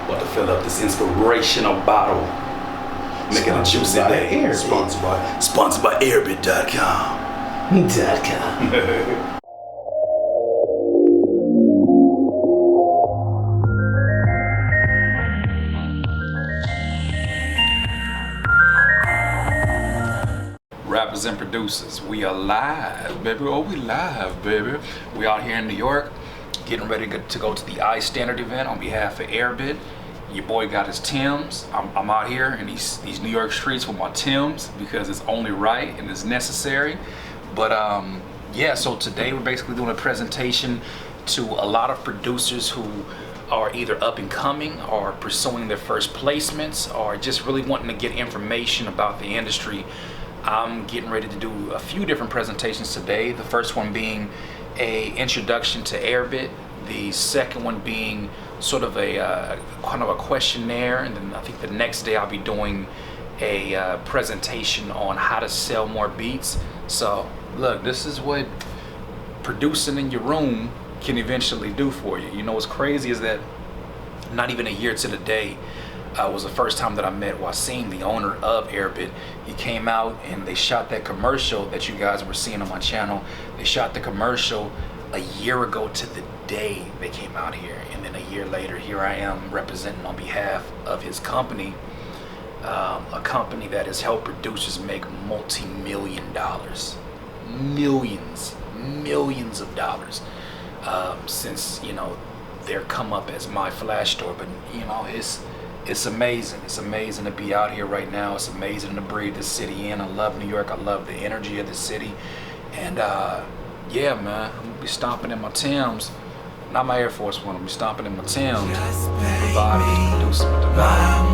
About to fill up this inspirational bottle. Making a juicy day. Sponsored by Airbit.com. Rappers and producers, we are live, baby. Oh, we live, baby. We out here in New York, getting ready to go to the iStandard event on behalf of Airbit. Your boy got his Timbs. I'm out here in these New York streets with my Timbs because it's only right and it's necessary. But yeah, so today we're basically doing a presentation to a lot of producers who are either up and coming or pursuing their first placements or just really wanting to get information about the industry. I'm getting ready to do a few different presentations today. The first one being a introduction to Airbit. The second one being sort of a kind of a questionnaire, and then I think the next day I'll be doing a presentation on how to sell more beats. So look, this is what producing in your room can eventually do for you. You know what's crazy is that not even a year to the day was the first time that I met Wasim, the owner of Airbit. He came out and they shot that commercial that you guys were seeing on my channel. They shot the commercial a year ago to the day they came out here, and then a year later here I am representing on behalf of his company, a company that has helped producers make multi-million dollars, millions of dollars since, you know, their come up as my flash store. But you know, it's amazing. It's amazing to be out here right now. It's amazing to breathe this city in. I love New York. I love the energy of the city. And yeah, man, I'm gonna be stomping in my Timbs. Not my Air Force One. I'm gonna be stomping in my Timbs. The vibe, producing with the vibe.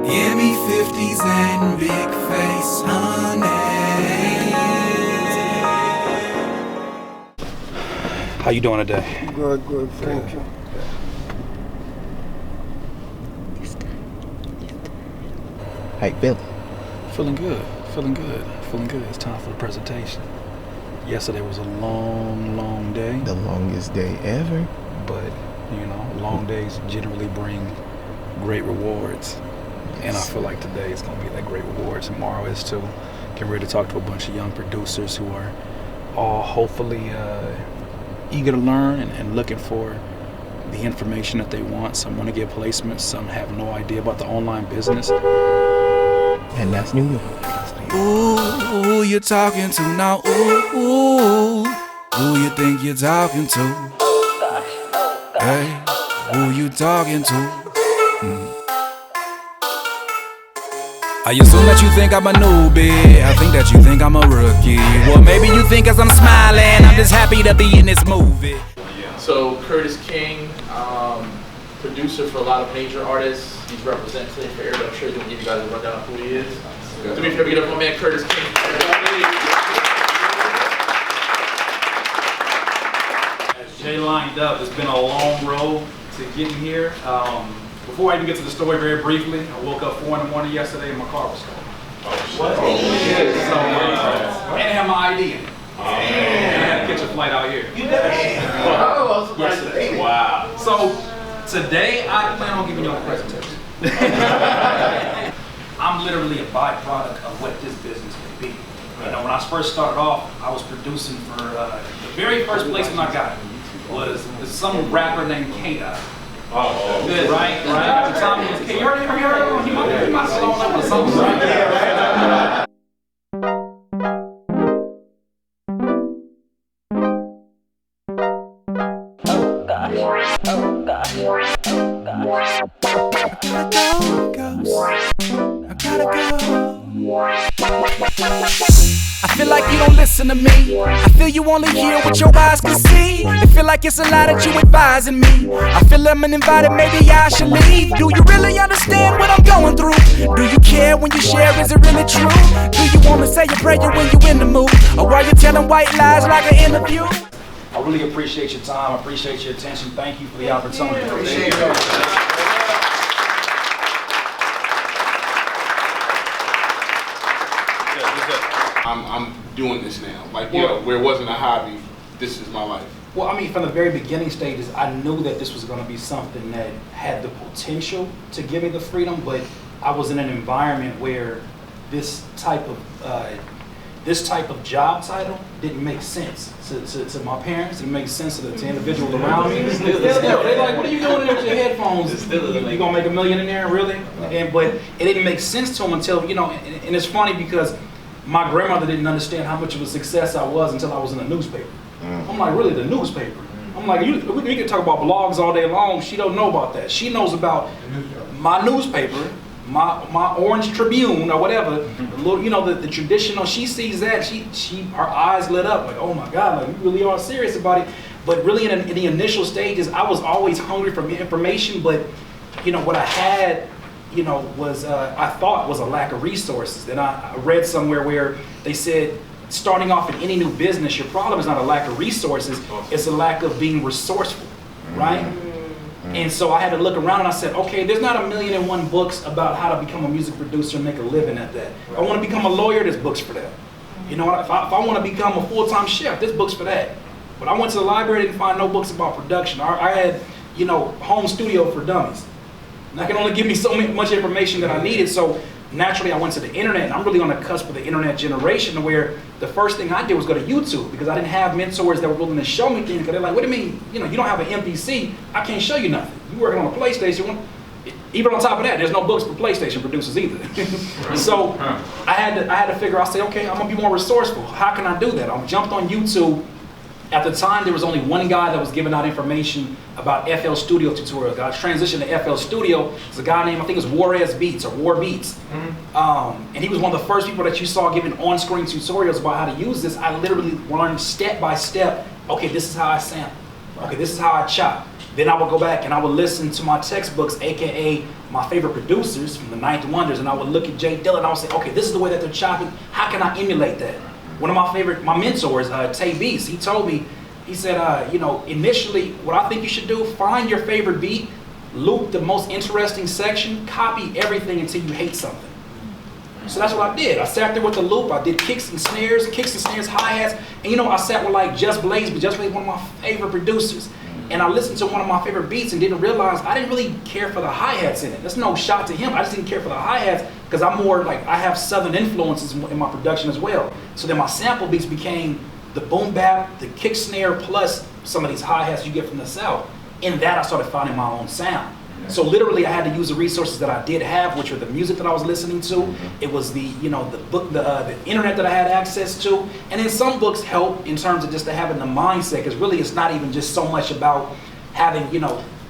Give me 50s and big face, honey. How you doing today? Good, thank you. How you feeling? Feeling good. It's time for the presentation. Yesterday was a long day. The longest day ever. But, you know, long days generally bring great rewards. Yes. And I feel like today is going to be that great reward. Tomorrow is too. Getting ready to talk to a bunch of young producers who are all hopefully eager to learn and looking for the information that they want. Some want to get placements. Some have no idea about the online business. And that's New York. Ooh, who you talking to now? Ooh, who you think you're talking to? Hey, who you talking to? I assume that you think I'm a newbie. I think that you think I'm a rookie. Well, maybe you think as I'm smiling, I'm just happy to be in this movie. So Curtis King, producer for a lot of major artists. He's representing for Airbit. I'm sure he's gonna give you guys a rundown of who he is. Do me a favor, get up my man Curtis King. As Jay lined up, it's been a long road to getting here. Before I even get to the story, very briefly, I woke up 4 in the morning yesterday and my car was stolen. What? So, and I have my ID in it. And I had to catch a flight out here. You did? Wow. Yesterday. Wow. So today I plan on giving y'all a presentation. I'm literally a byproduct of what this business can be. You know, when I first started off, I was producing for the very first placement I got was some rapper named K-Dot. Oh, good, right? At the time, it was K. You heard him? He might have blown up with something, right? Yeah, right. I feel like you don't listen to me. I feel you only hear what your eyes can see. I feel like it's a lie that you advising me. I feel I'm uninvited, maybe I should leave. Do you really understand what I'm going through? Do you care when you share, is it really true? Do you wanna say your prayer when you in the mood? Or while you're telling white lies like an interview? I really appreciate your time, I appreciate your attention. Thank you for the opportunity. Appreciate it. I'm doing this now. Like, you know, where it wasn't a hobby, this is my life? Well, I mean, from the very beginning stages, I knew that this was going to be something that had the potential to give me the freedom, but I was in an environment where this type of job title didn't make sense to my parents. It made sense to individuals around me. They're like, "What are you doing there with your headphones? You gonna make $1 million in there, really?" But it didn't make sense to them until, and it's funny because my grandmother didn't understand how much of a success I was until I was in the newspaper. I'm like, really, the newspaper? I'm like, we can talk about blogs all day long. She don't know about that. She knows about my newspaper, my Orange Tribune or whatever. The traditional. She sees that. Her eyes lit up like, oh my God, like you really are serious about it. But really, in the initial stages, I was always hungry for information. But what I had, was I thought was a lack of resources. Then I read somewhere where they said, starting off in any new business, your problem is not a lack of resources, it's a lack of being resourceful, right? And so I had to look around and I said, okay, there's not 1,000,001 books about how to become a music producer and make a living at that. If I want to become a lawyer, there's books for that. If I want to become a full-time chef, there's books for that. But I went to the library, didn't find no books about production. I had, home studio for dummies. And that can only give me so much information that I needed. So naturally, I went to the internet, and I'm really on the cusp of the internet generation where the first thing I did was go to YouTube because I didn't have mentors that were willing to show me things. Because they're like, what do you mean? You don't have an MPC, I can't show you nothing. You working on a PlayStation. Even on top of that, there's no books for PlayStation producers either. So I had to figure out, say, okay, I'm gonna be more resourceful. How can I do that? I jumped on YouTube. At the time, there was only one guy that was giving out information about FL Studio tutorials. I transitioned to FL Studio. It's a guy named, I think it's Juarez Beats or War Beats. And he was one of the first people that you saw giving on-screen tutorials about how to use this. I literally learned step by step, okay, this is how I sample. Okay, this is how I chop. Then I would go back and I would listen to my textbooks, AKA my favorite producers from the Ninth Wonders, and I would look at Jay Dilla and I would say, okay, this is the way that they're chopping. How can I emulate that? One of my mentors, Tay Beast, he told me, he said, initially, what I think you should do, find your favorite beat, loop the most interesting section, copy everything until you hate something. So that's what I did. I sat there with the loop, I did kicks and snares, hi-hats, and I sat with like Just Blaze, but Just Blaze is one of my favorite producers. And I listened to one of my favorite beats and didn't realize I didn't really care for the hi-hats in it. That's no shot to him. I just didn't care for the hi-hats because I'm more like, I have Southern influences in my production as well. So then my sample beats became the boom bap, the kick snare, plus some of these hi-hats you get from the South. In that, I started finding my own sound. So literally, I had to use the resources that I did have, which were the music that I was listening to. It was the the internet that I had access to, and then some books help in terms of just having the mindset. Because really, it's not even just so much about having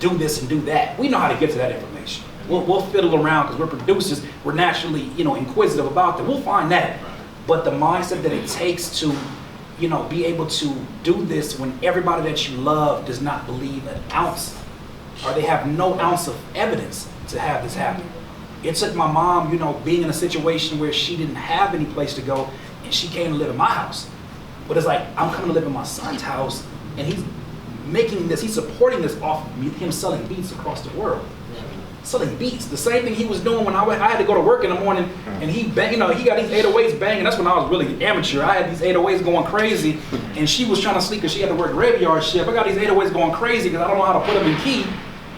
do this and do that. We know how to get to that information. We'll fiddle around because we're producers. We're naturally inquisitive about that. We'll find that, but the mindset that it takes to be able to do this when everybody that you love does not believe an ounce, or they have no ounce of evidence to have this happen. It took my mom, being in a situation where she didn't have any place to go, and she came to live in my house. But it's like, I'm coming to live in my son's house, and he's making this, he's supporting this off of him selling beats across the world. Selling beats, the same thing he was doing when I had to go to work in the morning, and he got these 808s banging. That's when I was really amateur. I had these 808s going crazy, and she was trying to sleep because she had to work graveyard shift. I got these 808s going crazy because I don't know how to put them in key,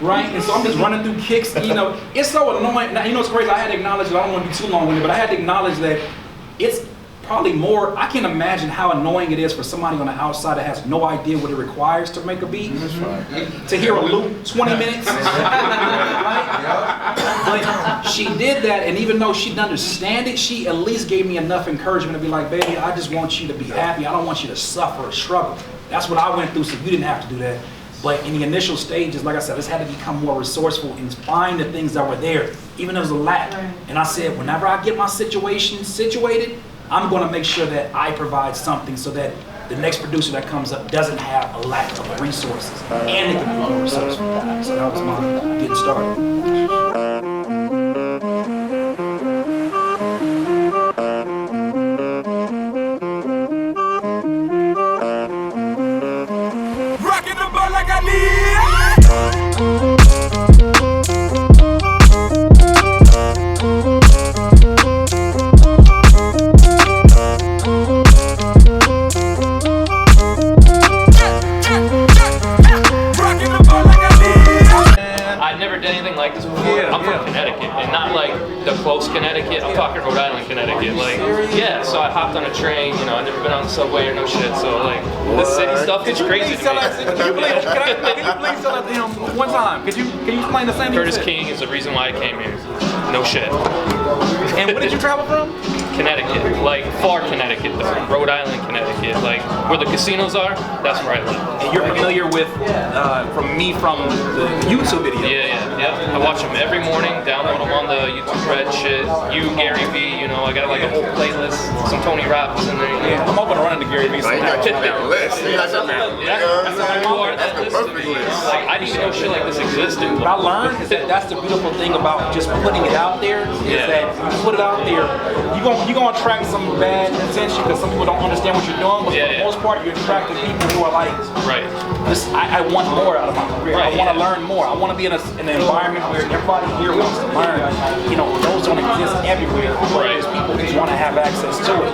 right? And so I'm just running through kicks. It's so annoying. Now, it's crazy. I had to acknowledge that I don't want to be too long with it, but I had to acknowledge that it's probably more. I can imagine how annoying it is for somebody on the outside that has no idea what it requires to make a beat. That's right. To hear a loop 20 minutes. Right? But she did that, and even though she didn't understand it, she at least gave me enough encouragement to be like, baby, I just want you to be happy. I don't want you to suffer or struggle. That's what I went through, so you didn't have to do that. But in the initial stages, like I said, I just had to become more resourceful and find the things that were there, even though there was a lack. And I said, whenever I get my situation situated, I'm going to make sure that I provide something so that the next producer that comes up doesn't have a lack of resources, and they can be more resourceful. So that was my getting started. Rocking the ball like I need. close Connecticut. I'm talking Rhode Island, Connecticut. Like, yeah. So I hopped on a train. You know, I've never been on the subway or no shit. So like, the city stuff is crazy to me. Can you please tell us one time? Can you explain the same thing? Curtis King is the reason why I came here. No shit. And where did you travel from? Connecticut, like far Connecticut though, Rhode Island, Connecticut, like where the casinos are, that's where I live. And you're familiar with, from the YouTube video? Yeah. I watch them every morning, download them on the YouTube Red shit. You, Gary V, you know, I got like a whole playlist, some Tony Robbins in there. Yeah, I'm open to run into Gary V. So you gotta keep that list. You gotta keep that list. That's the perfect list. Like, I didn't even know shit like this existed. What I learned is that that's the beautiful thing about just putting it out there, is that you put it out there, you're gonna attract some bad attention because some people don't understand what you're doing, but for the most part, you're attracting people who are like, this, I want more out of my career. I want to learn more. I want to be in an environment where everybody here wants to learn. You know, those don't exist everywhere, but there's people who want to have access to it.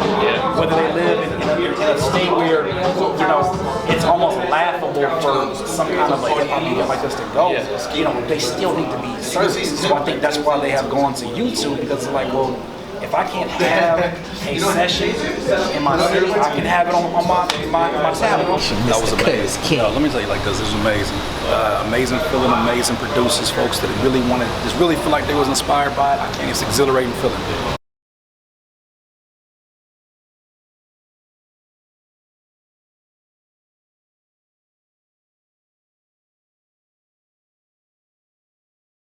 Whether they live in a state where, you know, it's almost laughable for some kind of like hip-hop media like this to go, you know, they still need to be serviced. So I think that's why they have gone to YouTube, because it's like, well, if I can't have a session in my city, I can have it on my tablet. That was amazing. Let me tell you, like, this is amazing. Amazing feeling, amazing producers, folks that really wanted, just really feel like they was inspired by it. And it's exhilarating feeling.